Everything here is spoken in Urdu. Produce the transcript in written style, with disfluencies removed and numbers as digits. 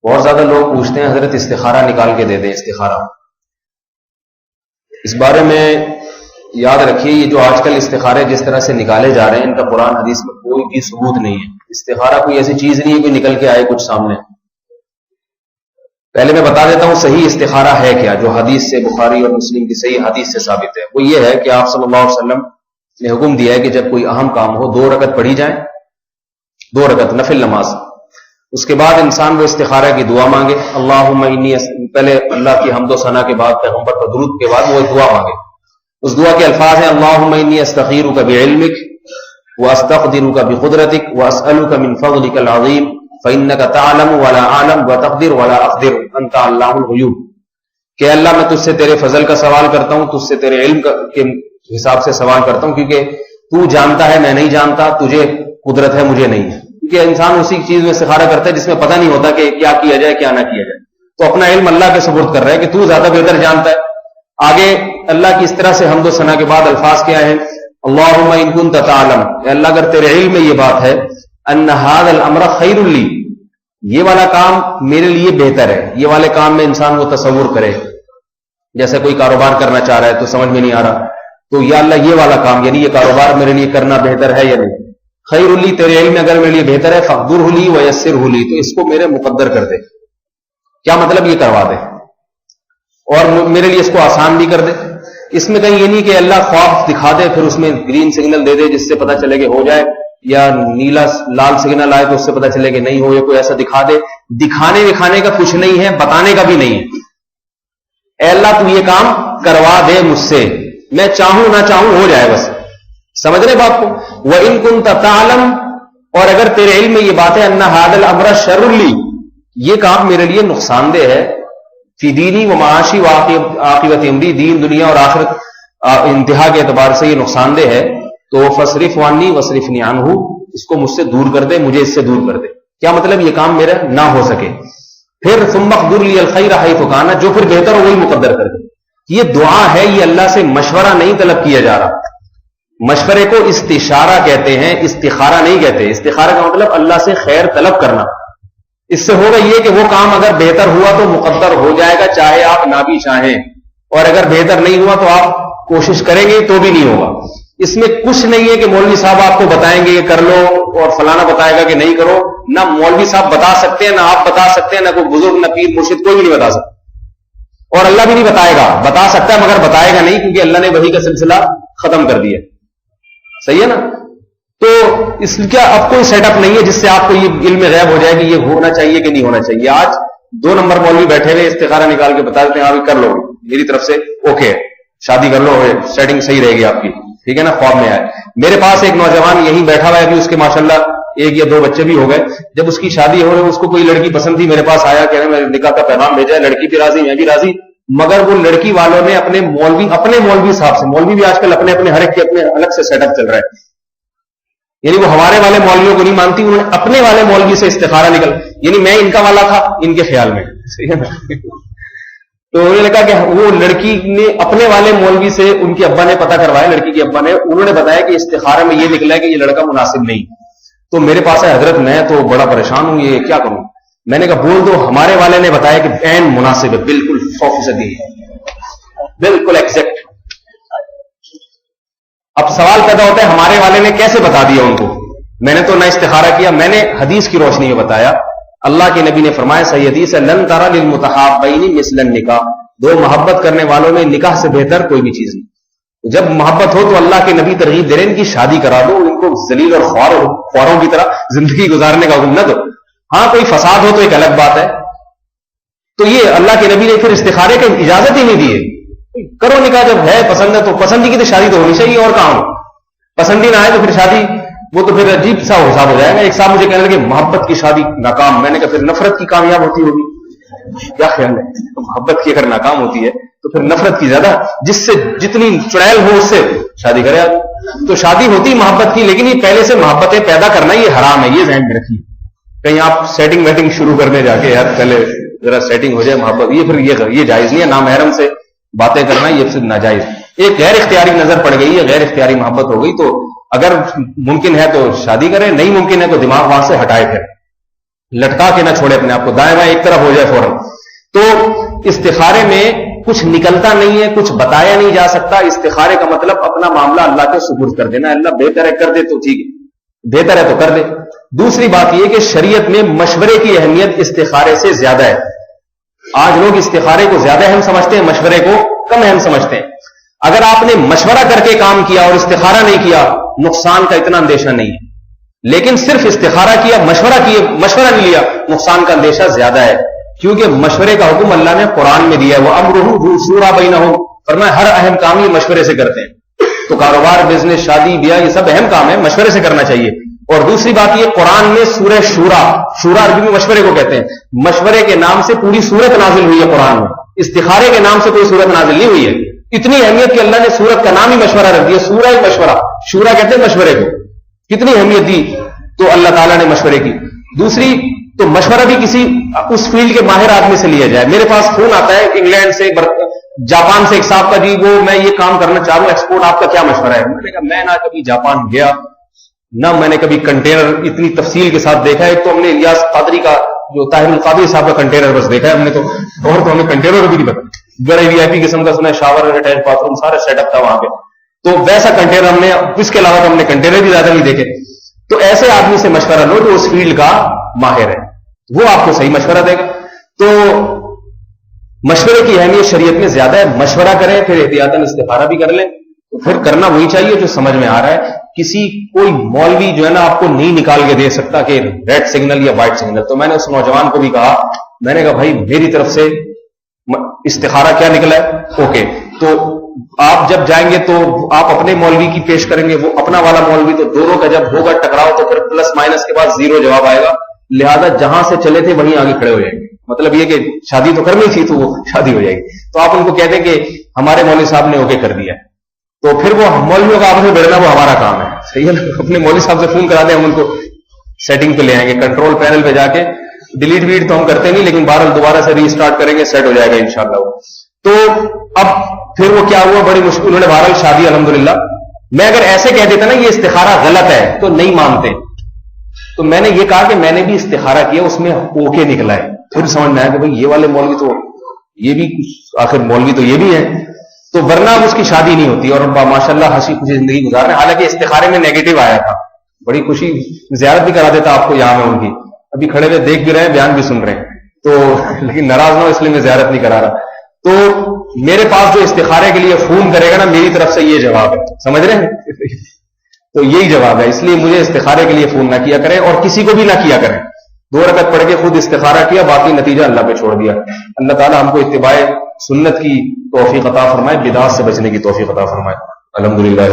بہت زیادہ لوگ پوچھتے ہیں حضرت استخارہ نکال کے دے دیں استخارہ. اس بارے میں یاد رکھیے یہ جو آج کل استخارے جس طرح سے نکالے جا رہے ہیں ان کا قرآن حدیث میں کوئی بھی ثبوت نہیں ہے. استخارہ کوئی ایسی چیز نہیں ہے کہ نکل کے آئے کچھ سامنے. پہلے میں بتا دیتا ہوں صحیح استخارہ ہے کیا, جو حدیث سے بخاری اور مسلم کی صحیح حدیث سے ثابت ہے. وہ یہ ہے کہ آپ صلی اللہ علیہ وسلم نے حکم دیا ہے کہ جب کوئی اہم کام ہو 2 رکعت پڑھی جائیں, 2 رکعت نفل نماز. اس کے بعد انسان وہ استخارہ کی دعا مانگے, اللہم انی, پہلے اللہ کی حمد و ثنا کے بعد پیغمبر پر درود کے بعد وہ دعا مانگے. اس دعا کے الفاظ ہیں اللہم انی استخیرک بعلمک واستقدرک بقدرتک واسألک من فضلک العظیم فإنک تعلم ولا اعلم وتقدر ولا اقدر انت علام الغیوب. کہ اللہ میں تجھ سے تیرے فضل کا سوال کرتا ہوں, تجھ سے تیرے علم کے حساب سے سوال کرتا ہوں, کیونکہ تو جانتا ہے میں نہیں جانتا, تجھے قدرت ہے مجھے نہیں ہے. کیونکہ انسان اسی چیز میں استخارہ کرتا ہے جس میں پتہ نہیں ہوتا کہ کیا کیا جائے کیا نہ کیا جائے. تو اپنا علم اللہ کے سپرد کر رہا ہے کہ تو زیادہ بہتر جانتا ہے. آگے اللہ کی اس طرح سے حمد و ثنا کے بعد الفاظ کیا ہیں, اللہم ان کنت تعلم, اے اللہ اگر تیرے علم میں یہ بات ہے, ان ھذا الامر خیر لی, یہ والا کام میرے لیے بہتر ہے. یہ والے کام میں انسان وہ تصور کرے, جیسے کوئی کاروبار کرنا چاہ رہا ہے تو سمجھ میں نہیں آ رہا, تو یا اللہ یہ والا کام یعنی یہ کاروبار میرے لیے کرنا بہتر ہے یا نہیں. خیر لی, تیرے علم میں اگر میرے لیے بہتر ہے, فقدرہ لی ویسرہ لی, تو اس کو میرے مقدر کر دے. کیا مطلب یہ کروا دے اور میرے لیے اس کو آسان بھی کر دے. اس میں کہیں یہ نہیں کہ اللہ خواب دکھا دے پھر اس میں گرین سگنل دے دے جس سے پتہ چلے کہ ہو جائے, یا نیلا لال سگنل آئے تو اس سے پتہ چلے کہ نہیں ہو, یا کوئی ایسا دکھا دے. دکھانے دکھانے کا کچھ نہیں ہے, بتانے کا بھی نہیں ہے. اے اللہ تو یہ کام کروا دے مجھ سے, میں چاہوں نہ چاہوں ہو جائے بس. سمجھ رہے بات کو. وَإِن كُنتَ تَعْلَمُ, اور اگر تیرے علم میں یہ بات ہے, ان ھذا الامر شر لی, یہ کام میرے لیے نقصان دہ ہے, فی دینی و معاشی و عاقبت امری, دین دنیا اور آخرت انتہا کے اعتبار سے یہ نقصان دہ ہے, تو فصرف عنی وصرفنی عنہ, اس کو مجھ سے دور کر دے, مجھے اس سے دور کر دے. کیا مطلب یہ کام میرا نہ ہو سکے. پھر ثم اقدر لی الخیر حیث کان, جو پھر بہتر ہو وہی مقدر کر دے. یہ دعا ہے, یہ اللہ سے مشورہ نہیں طلب کیا جا رہا. مشورے کو استشارہ کہتے ہیں, استخارہ نہیں کہتے. استخارہ کا مطلب اللہ سے خیر طلب کرنا. اس سے ہوگا یہ کہ وہ کام اگر بہتر ہوا تو مقدر ہو جائے گا, چاہے آپ نہ بھی چاہیں, اور اگر بہتر نہیں ہوا تو آپ کوشش کریں گے تو بھی نہیں ہوگا. اس میں کچھ نہیں ہے کہ مولوی صاحب آپ کو بتائیں گے کہ کر لو اور فلانا بتائے گا کہ نہیں کرو. نہ مولوی صاحب بتا سکتے ہیں, نہ آپ بتا سکتے ہیں, نہ کوئی بزرگ, نہ پیر مرشد, کوئی بھی نہیں بتا سکتا. اور اللہ بھی نہیں بتائے گا. بتا سکتا ہے مگر بتائے گا نہیں, کیونکہ اللہ نے وحی کا سلسلہ ختم کر دیا. صحیح ہے نا. تو اس کا اب کوئی سیٹ اپ نہیں ہے جس سے آپ کو یہ علم غیب ہو جائے کہ یہ ہونا چاہیے کہ نہیں ہونا چاہیے. آج 2 نمبر مولوی بیٹھے ہوئے استخارہ نکال کے بتا دیتے ہیں آپ کر لو, میری طرف سے اوکے, شادی کر لو, سیٹنگ صحیح رہے گی آپ کی, ٹھیک ہے نا. خواب میں آئے. میرے پاس ایک نوجوان یہیں بیٹھا ہوا ہے, ابھی اس کے ماشاءاللہ 1 یا 2 بچے بھی ہو گئے. جب اس کی شادی ہو رہی, اس کو کوئی لڑکی پسند تھی, میرے پاس آیا, کہہ رہے میں نکاح کا پیغام بھیجا ہے, لڑکی بھی راضی, میں بھی راضی. مگر وہ لڑکی والوں نے اپنے مولوی صاحب سے, مولوی بھی آج کل اپنے ہر ایک کے اپنے الگ سے سیٹ اپ چل رہا ہے, یعنی وہ ہمارے والے مولویوں کو نہیں مانتی, انہوں نے اپنے والے مولوی سے استخارہ نکل, یعنی میں ان کا والا تھا ان کے خیال میں. صحیح ہے نا. تو انہوں نے کہا کہ وہ لڑکی نے اپنے والے مولوی سے, ان کے ابا نے پتہ کروایا, لڑکی کے ابا نے, انہوں نے بتایا کہ استخارے میں یہ نکلا ہے کہ یہ لڑکا مناسب نہیں. تو میرے پاس ہے حضرت, میں تو بڑا پریشان ہوں, یہ کیا کروں. میں نے کہا بول دو, ہمارے والے نے بتایا کہ عین مناسب ہے, بالکل 100%, بالکل ایگزیکٹ. اب سوال پیدا ہوتا ہے ہمارے والے نے کیسے بتا دیا ان کو. میں نے تو نہ استخارہ کیا, میں نے حدیث کی روشنی میں بتایا. اللہ کے نبی نے فرمایا, صحیح حدیث ہے, لن ترى للمتحابین مثل النکاح, 2 محبت کرنے والوں میں نکاح سے بہتر کوئی بھی چیز نہیں. جب محبت ہو تو اللہ کے نبی ترغیب دے رہے ہیں ان کی شادی کرا دو, ان کو ذلیل اور خواروں کی طرح زندگی گزارنے کا حکم نہ دو. ہاں کوئی فساد ہو تو ایک الگ بات ہے. تو یہ اللہ کے نبی نے پھر استخارے کی اجازت ہی نہیں دی ہے. کرو نکاح, جب ہے پسند ہے تو پسندی کی تو شادی تو ہونی چاہیے, اور کہاں ہو. پسندی نہ آئے تو پھر شادی, وہ تو پھر عجیب سا حساب ہو جائے گا. ایک صاحب مجھے کہنے لگے محبت کی شادی ناکام. میں نے کہا پھر نفرت کی کامیاب ہوتی ہوگی. کیا خیال ہے, محبت کی اگر ناکام ہوتی ہے تو پھر نفرت کی زیادہ, جس سے جتنی چڑیل ہو اس سے شادی کرے. تو شادی ہوتی محبت کی, لیکن یہ پہلے سے محبتیں پیدا کرنا یہ حرام ہے, یہ ذہن میں رکھیے. کہیں آپ سیٹنگ ویٹنگ شروع کرنے جا کے یار پہلے ذرا سیٹنگ ہو جائے محبت, یہ پھر یہ جائز نہیں ہے. نامحرم سے باتیں کرنا یہ صرف ناجائز. ایک غیر اختیاری نظر پڑ گئی ہے, غیر اختیاری محبت ہو گئی, تو اگر ممکن ہے تو شادی کریں, نہیں ممکن ہے تو دماغ وہاں سے ہٹائے پھر. لٹکا کے نہ چھوڑے اپنے آپ کو، دائیں بائیں ایک طرف ہو جائے فوراً. تو استخارے میں کچھ نکلتا نہیں ہے، کچھ بتایا نہیں جا سکتا. استخارے کا مطلب اپنا معاملہ اللہ کے سپرد کر دینا. اللہ بہتر ہے کر دے تو ٹھیک ہے، بہتر ہے تو کر دے. دوسری بات یہ کہ شریعت میں مشورے کی اہمیت استخارے سے زیادہ ہے. آج لوگ استخارے کو زیادہ اہم سمجھتے ہیں، مشورے کو کم اہم سمجھتے ہیں. اگر آپ نے مشورہ کر کے کام کیا اور استخارہ نہیں کیا، نقصان کا اتنا اندیشہ نہیں ہے. لیکن صرف استخارہ کیا، مشورہ نہیں لیا، نقصان کا اندیشہ زیادہ ہے. کیونکہ مشورے کا حکم اللہ نے قرآن میں دیا ہے، وہ امرہ شورا بینہم، فرمایا ہر اہم کام یہ مشورے سے کرتے ہیں. تو کاروبار، بزنس، شادی بیاہ، یہ سب اہم کام ہے، مشورے سے کرنا چاہیے. اور دوسری بات یہ قرآن میں سورہ شورا عربی میں مشورے کو کہتے ہیں، مشورے کے نام سے پوری سورت نازل ہوئی ہے قرآن میں. استخارے کے نام سے کوئی سورت نازل نہیں ہوئی ہے. اتنی اہمیت کہ اللہ نے سورت کا نام ہی مشورہ رکھ دیا، سورہ مشورہ. شورا کہتے ہیں مشورے کو. کتنی اہمیت دی تو اللہ تعالیٰ نے مشورے کی. دوسری تو مشورہ بھی کسی اس فیلڈ کے ماہر آدمی سے لیا جائے. میرے پاس فون آتا ہے انگلینڈ سے، جاپان سے، ایک صاحب کا جی وہ میں یہ کام کرنا چاہ رہا ہوں ایکسپورٹ، آپ کا کیا مشورہ ہے؟ میں نے کہا میں نہ کبھی جاپان گیا، نہ میں نے کبھی کنٹینر اتنی تفصیل کے ساتھ دیکھا ہے. تو ہم نے الیاس قادری کا جو طاہر القادری صاحب کا کنٹینر بس دیکھا ہے ہم نے، تو اور تو ہمیں کنٹینر بھی نہیں پتا. بڑے وی آئی پی قسم کا سنا، شاور اٹیچ باتھ روم سارا سیٹ اپ تھا وہاں پہ. تو ویسا کنٹینر ہم نے، اس کے علاوہ تو ہم نے کنٹینر بھی زیادہ نہیں دیکھے. تو ایسے آدمی سے مشورہ لو جو اس فیلڈ کا ماہر ہے، وہ آپ کو صحیح مشورہ دے گا. تو مشورے کی اہمیت شریعت میں زیادہ ہے. مشورہ کریں، پھر احتیاطاً استخارہ بھی کر لیں. تو پھر کرنا وہی چاہیے جو سمجھ میں آ رہا ہے. کسی کوئی مولوی جو ہے نا آپ کو نہیں نکال کے دے سکتا کہ ریڈ سگنل یا وائٹ سگنل. تو میں نے اس نوجوان کو بھی کہا، میں نے کہا بھائی میری طرف سے استخارہ کیا نکلا ہے، اوکے. تو آپ جب جائیں گے تو آپ اپنے مولوی کی پیش کریں گے، وہ اپنا والا مولوی، تو دونوں کا جب ہوگا ٹکراؤ تو پھر پلس مائنس کے بعد زیرو جواب آئے گا. لہذا جہاں سے چلے تھے وہیں آگے کھڑے ہو جائیں گے. مطلب یہ کہ شادی تو کرنی تھی تو وہ شادی ہو جائے گی. تو آپ ان کو کہتے ہیں کہ ہمارے مولوی صاحب نے اوکے کر دیا. تو پھر وہ مولویوں کا آپس میں بڑھنا وہ ہمارا کام ہے، صحیح ہے نا. اپنے مولوی صاحب سے فون کرا دیں، ہم ان کو سیٹنگ پہ لے آئیں گے، کنٹرول پینل پہ جا کے. ڈیلیٹ ویٹ تو ہم کرتے نہیں، لیکن بہرحال دوبارہ سے ری اسٹارٹ کریں گے، سیٹ ہو جائے گا انشاءاللہ. تو اب پھر وہ کیا ہوا، بڑی مشکل، انہوں نے بہرحال شادی الحمدللہ. میں اگر ایسے کہہ دیتا نا یہ استخارہ غلط ہے تو نہیں مانتے. تو میں نے یہ کہا کہ میں نے بھی استخارہ کیا، اس میں اوکے نکلا ہے. پھر سمجھ میں آیا کہ بھائی یہ والے مولوی تو یہ بھی آخر مولوی تو یہ بھی ہے. تو ورنہ اس کی شادی نہیں ہوتی. اور ماشاءاللہ ہنسی خوشی زندگی گزار رہے ہیں. حالانکہ استخارے میں نیگیٹو آیا تھا، بڑی خوشی، زیارت بھی کرا دیتا آپ کو یہاں میں ان کی. ابھی کھڑے ہوئے دیکھ بھی رہے ہیں، بیان بھی سن رہے ہیں. تو لیکن ناراض نہ ہو اس لیے میں زیارت نہیں کرا رہا. تو میرے پاس جو استخارے کے لیے فون کرے گا نا، میری طرف سے یہ جواب ہے، سمجھ رہے ہیں. تو یہی جواب ہے. اس لیے مجھے استخارے کے لیے فون نہ کیا کریں اور کسی کو بھی نہ کیا کریں. 2 رکعت پڑھ کے خود استخارہ کیا، باقی نتیجہ اللہ پہ چھوڑ دیا. اللہ تعالیٰ ہم کو اتباع سنت کی توفیق عطا فرمائے، بدعات سے بچنے کی توفیق عطا فرمائے. الحمدللہ.